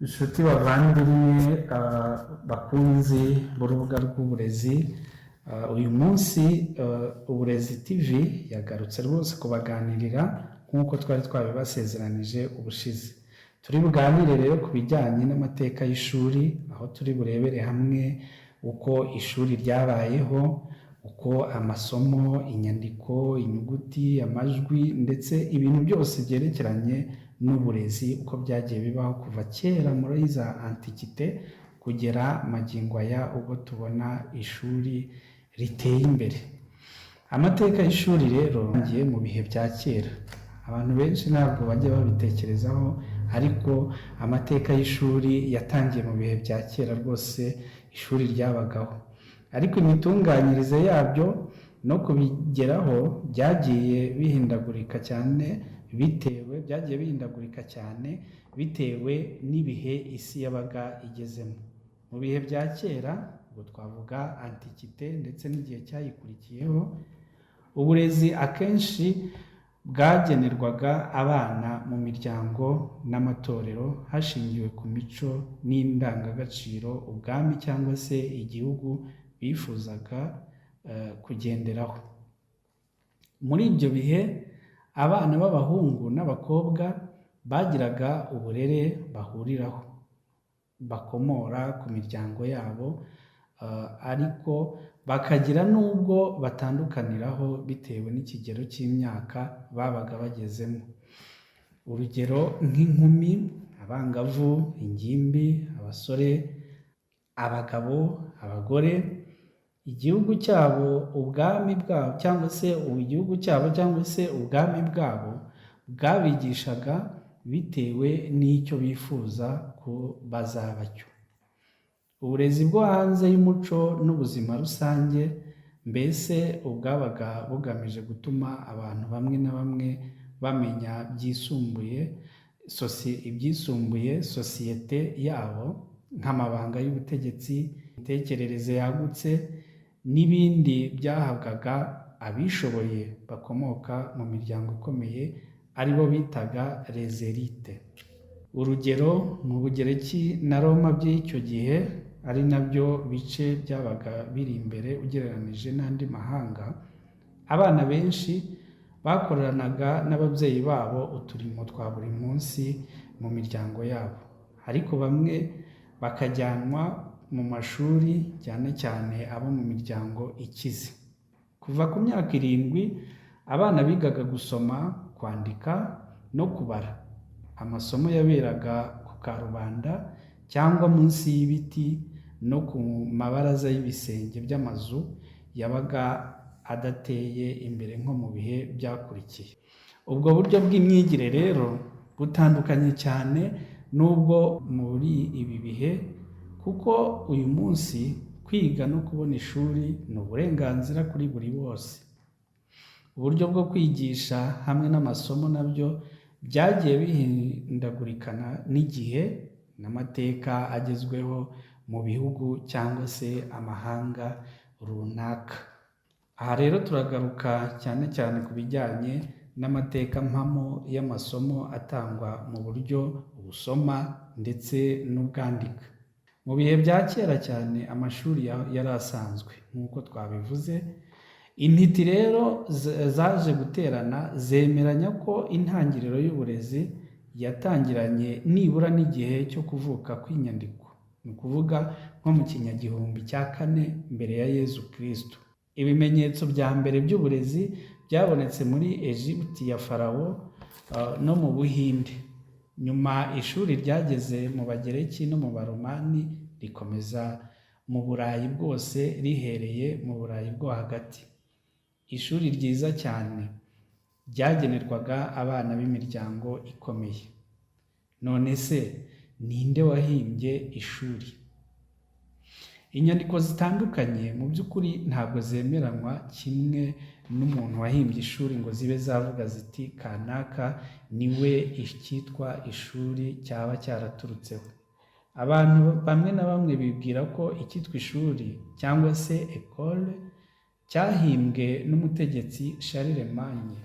Inshuti bavandimwe bakunzi b'urubuga rw'uburezi, uyu munsi Uburezi TV yagarutse rwose kubaganirira nk'uko twari twabibasezeranije ubushize. Turi buganire rero ku bijyanye n'amateka y'ishuri, aho turi burebere hamwe uko ishuri ryabayeho, uko amasomo, inyandiko, inyuguti, amajwi ndetse ibintu byose byerekeranye n'uburezi uko byagiye bibaho kuva kera muri za antikite kugera magingo aya ubwo tubona ishuri riteye imbere. Amateka y'ishuri rero yagiye mu bihe bya kera, abantu benshi ntabwo bajya babitekerezaho, ariko amateka y'ishuri yatangiye mu bihe bya kera rwose ishuri ryabagaho, ariko imitunganyirize yabyo no kubigeraho byagiye bihindagurika cyane bitewe n'ibihe isi yabaga igezemo. Mu bihe bya kera ubwo twavuga antikite ndetse n'igihe cyayikurikiyeho, uburezi akenshi bwagenerwaga abana mu miryango n'amatorero hashingiwe ku mico n'indangagaciro ubwami cyangwa se igihugu bifuzaga kugenderaho. Muri ibyo bihe abana b'abahungu n'abakobwa bagiraga uburere bahuriraho, bakomora ku miryango yabo, ariko bakagira n'ubwo batandukaniraho bitewe n'ikigero cy'imyaka babaga bagezemo. Urugero nk'inkumi, abangavu, ingimbi, abasore, abagabo, abagore, igihugu cyabo cyangwa se ubwami bwabo bwabigishaga bitewe n'icyo bifuza ko bazaba cyo. Uburezi bwo hanze y'umuco n'ubuzima rusange mbese ubwabaga bugamije gutuma abantu bamwe na bamwe bamenya ibyisumbuye sosiyete yabo, nk'amabanga y'ubutegetsi, imitekerereze yagutse n'ibindi byahabwaga abishoboye bakomoka mu miryango ikomeye aribo bitaga les élites. Urugero mu Bugereki na Roma by'icyo gihe, ari nabyo bice byabaga biri imbere ugereranije n'andi mahanga, abana benshi bakoranaga n'ababyeyi babo uturimo twa buri munsi mu miryango yabo, ariko bamwe bakajyanwa mu mashuri cyane cyane abo mu miryango ikize. Kuva ku myaka 7 abana bigaga gusoma, kwandika no kubara. Amasomo yaberaga ku karubanda cyangwa munsi y'ibiti no ku mabaraza y'ibisenge by'amazu yabaga adateye imbere nko mu bihe byakurikiye. Ubwo buryo bw'imyigire rero butandukanye cyane n'ubwo muri ibi bihe, kuko uyu munsi kwiga no kubona ishuri ni uburenganzira kuri buri wose. Uburyo bwo kwigisha hamwe n'amasomo nabyo byagiye bihindagurikana n'igihe n'amateka agezweho mu bihugu cyangwa se amahanga runaka. Aha rero turagaruka cyane cyane ku bijyanye n'amateka mpamo y'amasomo atangwa mu buryo busoma ndetse n'ubwandika. Mu bihe bya kera cyane amashuri yari asanzwe nk'uko twabivuze. Intiti rero zaje guterana zemeranya ko intangiriro y'uburezi yatangiranye nibura n'igihe cyo kuvuka kw'inyandiko, ni ukuvuga nko mu kinyagihumbi cya 4 mbere ya Yezu Kristo. Ibimenyetso bya mbere by'uburezi byabonetse muri Egiputi ya Farawo no mu Buhinde. Nyuma ishuri ryageze mu Bagereki no mu Baromani, rikomeza mu Burayi bwose rihereye mu Burayi bwo hagati. Ishuri ryiza cyane ryagenerwaga abana b'imiryango ikomeye. None se ninde wahimbye ishuri? Inyandiko zitandukanye mu by'ukuri ntabwo zemeranywa kimwe n'umuntu wahimbye ishuri ngo zibe zavuga ziti kanaka niwe icyitwa ishuri cyaba cyaraturutseho. Abantu bamwe na bamwe bibwira ko icyitwa ishuri cyangwa se école cyahimbwe n'umutegetsi Charlemagne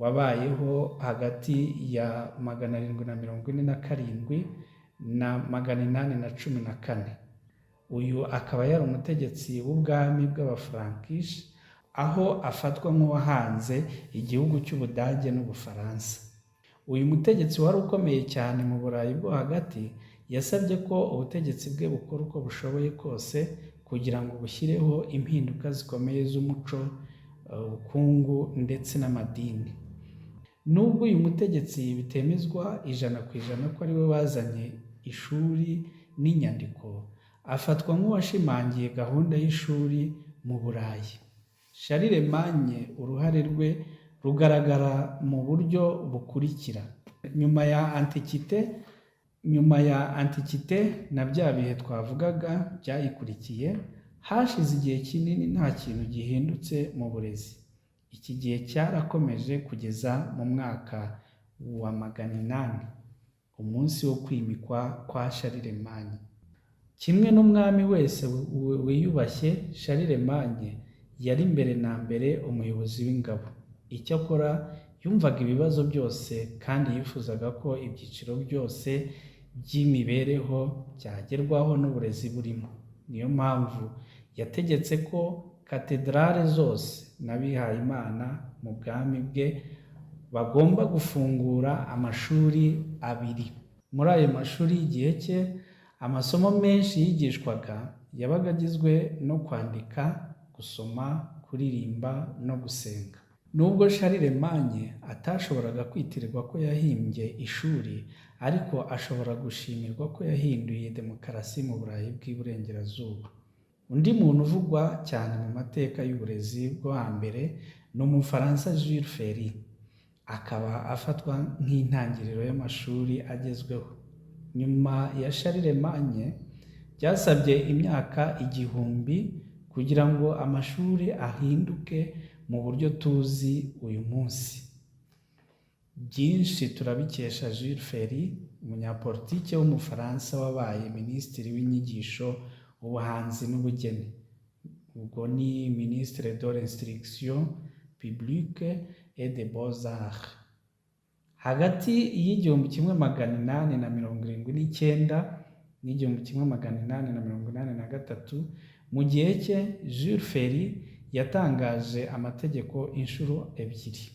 wabayeho hagati ya 747 1814. Uyu akaba yari umutegetsi w'ubwami bw'Abafrankish, aho afatwa nk'uwahanze igihugu cy'Ubudage n'Ubufaransa. Uyu mutegetsi wari ukomeye cyane mu Burayi bwo hagati yasabye ko ubutegetsi bwe bukora uko bushoboye kose kugira ngo bushyireho impinduka zikomeye z'umuco, ubukungu ndetse n'amadini. Nubwo uyu mutegetsi bitemezwa 100% ko ari we wazanye ishuri n'inyandiko, afatwa nk'uwashimangiye gahunda y'ishuri mu Burayi. Charlemagne uruhare rwe rugaragara mu buryo bukurikira. Nyuma ya Antiquite na bya bihe twavugaga byayikurikiye, hashize igihe kinini nta kintu gihindutse mu burezi. Iki gihe cyarakomeje kugeza mu mwaka wa 800, umunsi wo kwimikwa kwa Charlemagne. Kimwe n'umwami wese wiyubashye, Charlemagne yari mbere na mbere umuyobozi w'ingabo. Icyakora yumvaga ibibazo byose kandi yifuzaga ko ibyiciro byose by'imibereho byagerwaho n'uburezi burimo. Niyo mpamvu yategetse ko katedrale zose n'abihayimana mu bwami bwe bagomba gufungura amashuri 2. Muri ayo mashuri y'igihe cye, amasomo menshi yigishwaga yabaga agizwe no kwandika, gusoma, kuririmba no gusenga. Nubwo Charlemagne atashoboraga kwitirirwa ko yahimbye ishuri, ariko ashobora gushimirwa ko yahinduye demokarasi mu Burayi bw'iburengerazuba. Undi muntu uvugwa cyane mu mateka y'uburezi bwo hambere ni Umufaransa Jules Ferry, akaba afatwa nk'intangiriro y'amashuri agezweho. Nyuma ya Charlemagne byasabye imyaka 1000 kugira ngo amashuri ahinduke mu buryo tuzi uyu munsi. Byinshi turabikesha Jules Ferry, umunyapolitike w'Umufaransa wabaye minisitiri w'inyigisho, ubuhanzi n'ubugeni. Ubwo ni Ministre de l'Instruction Publique et des Beaux-Arts. Hagati y'1879 n'1883, mu gihe cye Jules Ferry yatangaje amategeko inshuro 2.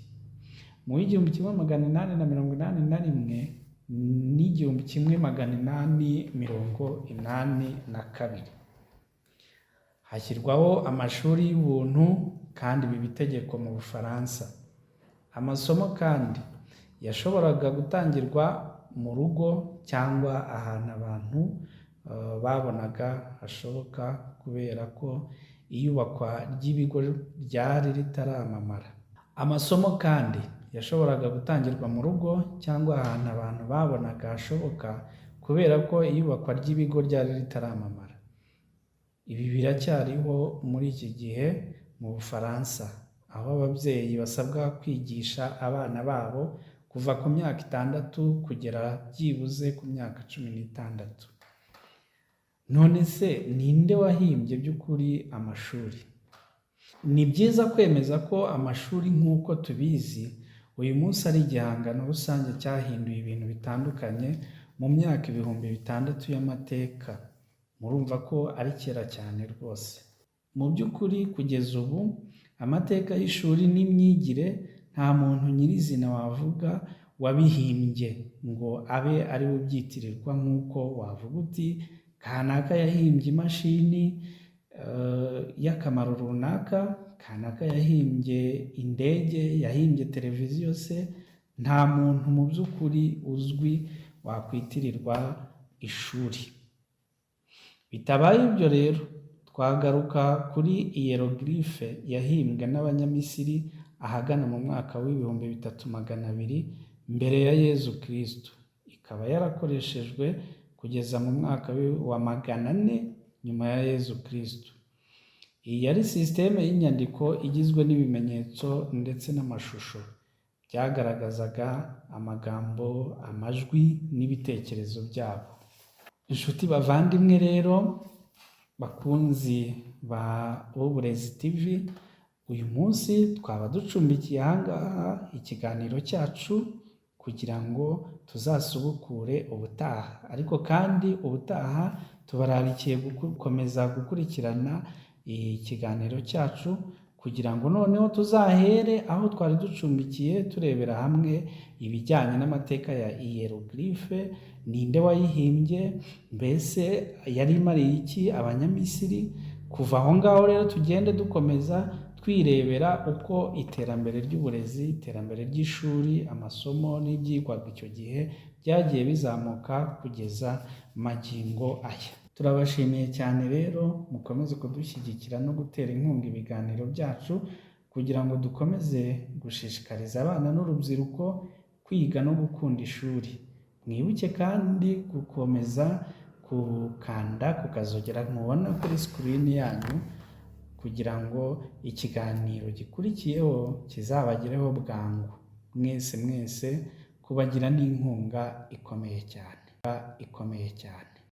Mu 1881 n'1882 hashyirwaho amashuri y'ubuntu kandi biba itegeko mu Bufaransa. Amasomo kandi yashoboraga gutangirwa mu rugo cyangwa ahantu abantu babonaga hashoboka, kubera ko iyubakwa ry'ibigo ryari ritaramamara. Amasomo kandi yashoboraga gutangirwa mu rugo cyangwa ahantu abantu babonaga hashoboka, kubera ko iyubakwa ry'ibigo ryari ritaramamara. Ibi biracyariho muri iki gihe mu Bufaransa, aho ababyeyi basabwa kwigisha abana babo kuva ku myaka 6 kugera byibuze ku myaka 16. None se ninde wahimbye by'ukuri amashuri? Ni byiza kwemeza ko amashuri nk'uko tubizi uyu munsi ari igihangano rusange cyahinduye ibintu bitandukanye mu myaka 6,000 y'amateka. Murumva ko ari kera cyane rwose. Mu by'ukuri kugeza ubu amateka y'ishuri n'imyigire nta muntu nyirizina wavuga wabihimbye ngo abe ari we byitirirwa, nk'uko wavuga uti kanaka yahimbye imashini y'akamaro runaka, kanaka yahimbye indege, yahimbye televiziyo se. Nta muntu mu by'ukuri uzwi wakwitirirwa ishuri. Bitabaye ibyo rero, twagaruka kuri hieroglyphe yahimbwe n'Abanyamisiri ahagana mu mwaka w'3200 mbere ya Yezu Kristo, ikaba yarakoreshejwe kugeza mu mwaka wa 400 nyuma ya Yezu Kristo. Iyi yari sisiteme y'inyandiko igizwe n'ibimenyetso ndetse n'amashusho byagaragazaga amagambo, amajwi n'ibitekerezo byabo. Inshuti bavandimwe rero, bakunzi ba Uburezi TV, uyu munsi twaba ducumbikiye ahangaha ikiganiro cyacu kugira ngo tuzasubukure ubutaha, ariko kandi ubutaha tubararikiye gukomeza gukurikirana ikiganiro cyacu kugira ngo noneho tuzahere aho twari ducumbikiye turebera hamwe ibijyanye n'amateka ya hieroglyphe, ninde wayihimbye, mbese yari imariye iki Abanyamisiri. Kuva aho ngaho rero tugende dukomeza twirebera uko iterambere ry'uburezi, iterambere ry'ishuri, amasomo n'ibyigwaga icyo gihe byagiye bizamuka kugeza magingo aya. Turabashimiye cyane rero, mukomeze kudushyigikira no gutera inkunga ibiganiro byacu kugira ngo dukomeze gushishikariza abana n'urubyiruko kwiga no gukunda ishuri. Mwibuke kandi gukomeza gukanda ku kazogera mubona kuri sikirini yanyu kugira ngo ikiganiro gikurikiyeho kizabagereho bwangu. Mwese kubagira n'inkunga ikomeye cyane.